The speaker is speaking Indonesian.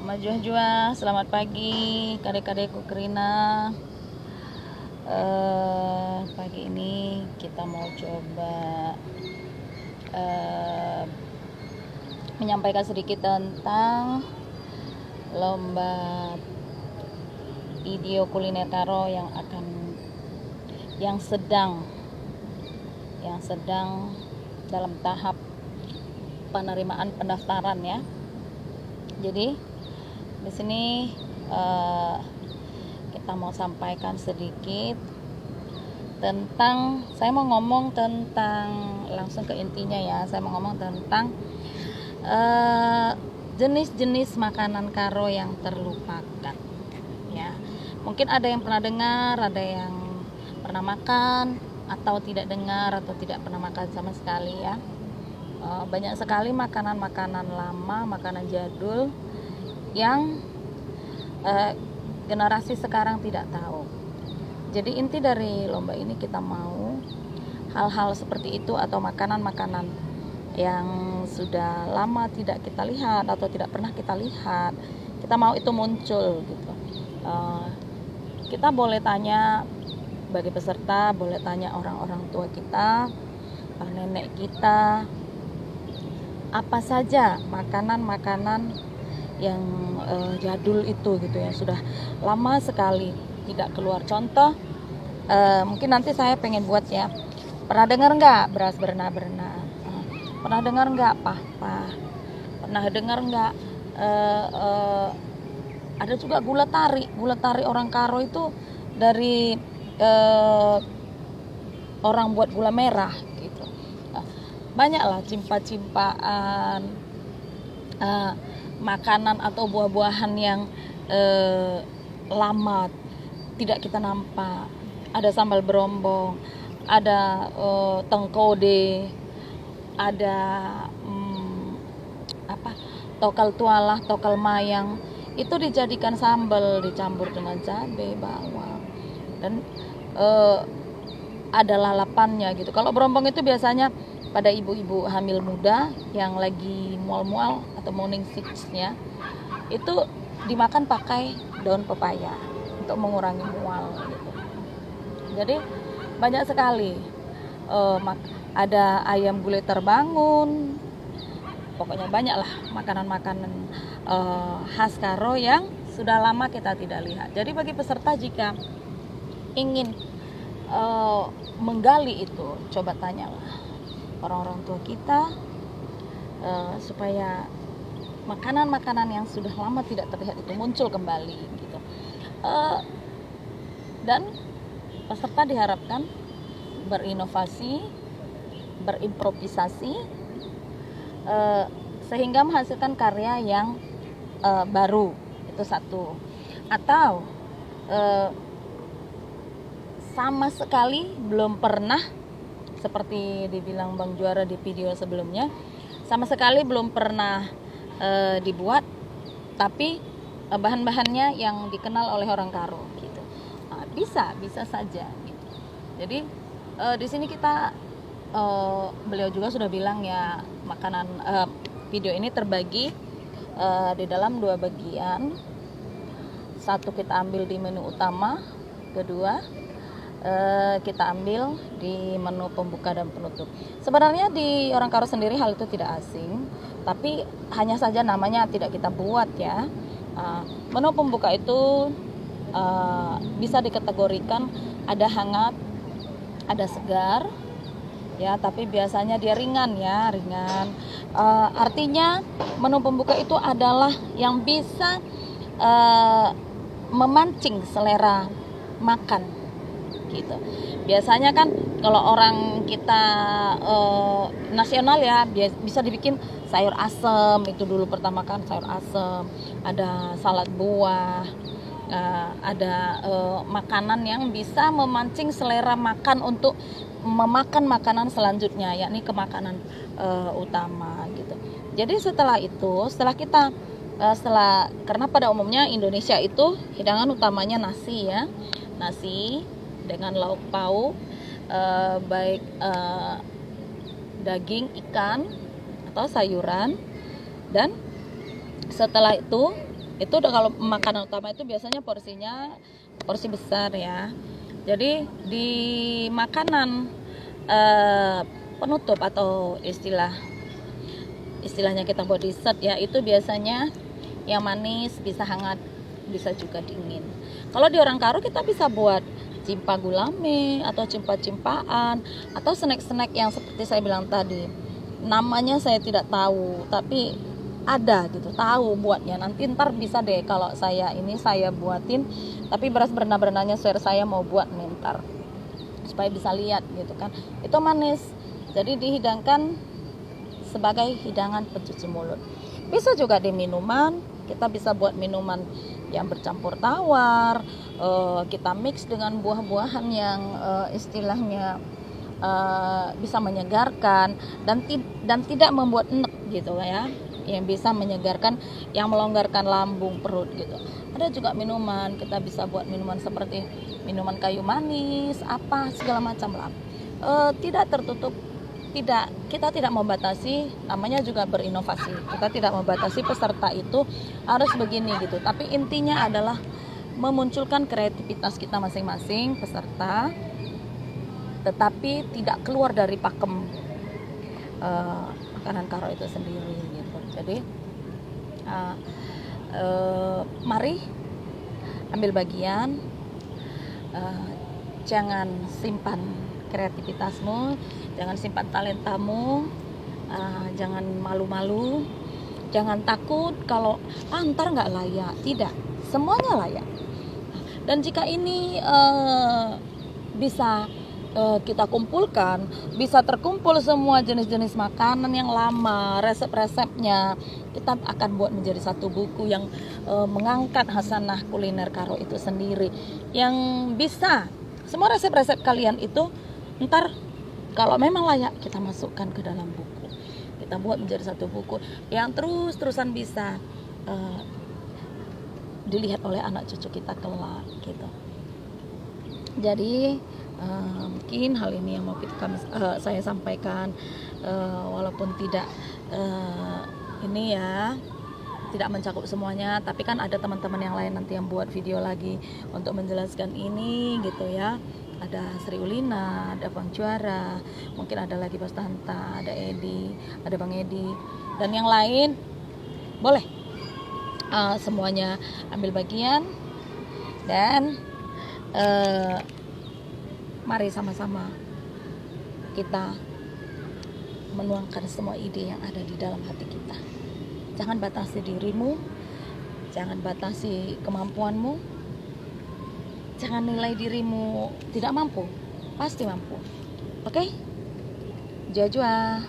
Majua-jua, selamat pagi kadek-kadekku Kerina. Pagi ini kita mau coba menyampaikan sedikit tentang lomba video kuliner karo yang sedang dalam tahap penerimaan pendaftaran ya. Jadi di sini kita mau sampaikan sedikit tentang, saya mau ngomong tentang langsung ke intinya ya. Saya mau ngomong tentang jenis-jenis makanan karo yang terlupakan ya. Mungkin ada yang pernah dengar, ada yang pernah makan, atau tidak dengar, atau tidak pernah makan sama sekali ya. Banyak sekali makanan-makanan lama, makanan jadul yang generasi sekarang tidak tahu. Jadi inti dari lomba ini kita mau hal-hal seperti itu, atau makanan-makanan yang sudah lama tidak kita lihat atau tidak pernah kita lihat, kita mau itu muncul gitu. Kita boleh tanya, bagi peserta boleh tanya orang-orang tua kita, nenek kita, apa saja makanan-makanan yang jadul itu gitu ya, sudah lama sekali tidak keluar. Contoh, mungkin nanti saya pengen buat ya. Pernah dengar nggak beras berna-berna? Pernah dengar nggak pah-pah? Pernah dengar nggak ada juga gula tari orang Karo itu dari orang buat gula merah gitu. Banyaklah cimpa-cimpaan makanan atau buah-buahan yang lama tidak kita nampak. Ada sambal berombong, ada tengkode, ada tokal tualah, tokal mayang. Itu dijadikan sambal, dicampur dengan cabai, bawang, dan ada lalapannya gitu. Kalau berombong itu biasanya pada ibu-ibu hamil muda yang lagi mual-mual atau morning sickness-nya, itu dimakan pakai daun pepaya untuk mengurangi mual gitu. Jadi banyak sekali, ada ayam gulai terbangun, pokoknya banyaklah makanan-makanan khas Karo yang sudah lama kita tidak lihat. Jadi bagi peserta jika ingin menggali itu, coba tanyalah orang-orang tua kita, supaya makanan-makanan yang sudah lama tidak terlihat itu muncul kembali gitu. Dan peserta diharapkan berinovasi, berimprovisasi, sehingga menghasilkan karya yang baru, itu satu. Atau sama sekali belum pernah, seperti dibilang Bang Juara di video sebelumnya, sama sekali belum pernah dibuat, tapi bahan-bahannya yang dikenal oleh orang Karo gitu. Bisa saja gitu. Jadi di sini kita beliau juga sudah bilang ya, makanan video ini terbagi di dalam 2 bagian. Satu kita ambil di menu utama, kedua kita ambil di menu pembuka dan penutup. Sebenarnya di orang Karo sendiri hal itu tidak asing, tapi hanya saja namanya tidak kita buat ya. Menu pembuka itu bisa dikategorikan ada hangat, ada segar ya, tapi biasanya dia ringan. Artinya menu pembuka itu adalah yang bisa memancing selera makan gitu. Biasanya kan kalau orang kita nasional ya, bisa dibikin sayur asem, itu dulu pertama kan sayur asem, ada salad buah, ada makanan yang bisa memancing selera makan untuk memakan makanan selanjutnya, yakni ke makanan utama gitu. Jadi setelah kita karena pada umumnya Indonesia itu hidangan utamanya nasi ya, nasi dengan lauk pauk, baik daging, ikan, atau sayuran. Dan setelah itu Itu udah kalau makanan utama itu biasanya porsinya porsi besar ya. Jadi di makanan penutup atau istilahnya kita buat dessert ya, itu biasanya yang manis, bisa hangat, bisa juga dingin. Kalau di orang Karo kita bisa buat cimpa gulame atau cimpa-cimpaan atau snack-snack yang seperti saya bilang tadi. Namanya saya tidak tahu, tapi ada gitu, tahu buatnya. Nanti ntar bisa deh kalau saya buatin, tapi beras berenang-berenangnya share saya mau buat ntar supaya bisa lihat gitu kan. Itu manis. Jadi dihidangkan sebagai hidangan pencuci mulut. Bisa juga di minuman, kita bisa buat minuman yang bercampur tawar, kita mix dengan buah-buahan yang istilahnya bisa menyegarkan dan tidak membuat enek gitu ya, yang bisa menyegarkan, yang melonggarkan lambung perut gitu. Ada juga minuman, kita bisa buat minuman seperti minuman kayu manis, apa segala macam lah. Tidak tertutup, kita tidak membatasi, namanya juga berinovasi. Kita tidak membatasi peserta itu harus begini gitu, tapi intinya adalah memunculkan kreativitas kita masing-masing peserta, tetapi tidak keluar dari pakem makanan Karo itu sendiri gitu. Jadi mari ambil bagian, jangan simpan kreativitasmu, jangan simpan talentamu, jangan malu-malu, jangan takut kalau ntar nggak layak. Tidak, semuanya layak. Dan jika ini bisa kita kumpulkan, bisa terkumpul semua jenis-jenis makanan yang lama, resep-resepnya, kita akan buat menjadi satu buku yang mengangkat hasanah kuliner Karo itu sendiri, yang bisa semua resep-resep kalian itu ntar kalau memang layak kita masukkan ke dalam buku, kita buat menjadi satu buku yang terus-terusan bisa dilihat oleh anak cucu kita kelak gitu. Jadi mungkin hal ini yang mau saya sampaikan, walaupun tidak ini ya, tidak mencakup semuanya, tapi kan ada teman-teman yang lain nanti yang buat video lagi untuk menjelaskan ini gitu ya. Ada Sri Ulina, ada Bang Juara, mungkin ada lagi Bos Tanta, ada Edi, ada Bang Edi, dan yang lain. Boleh semuanya ambil bagian, dan mari sama-sama kita menuangkan semua ide yang ada di dalam hati kita. Jangan batasi dirimu, jangan batasi kemampuanmu, jangan nilai dirimu tidak mampu, pasti mampu. Oke? Jua-jua.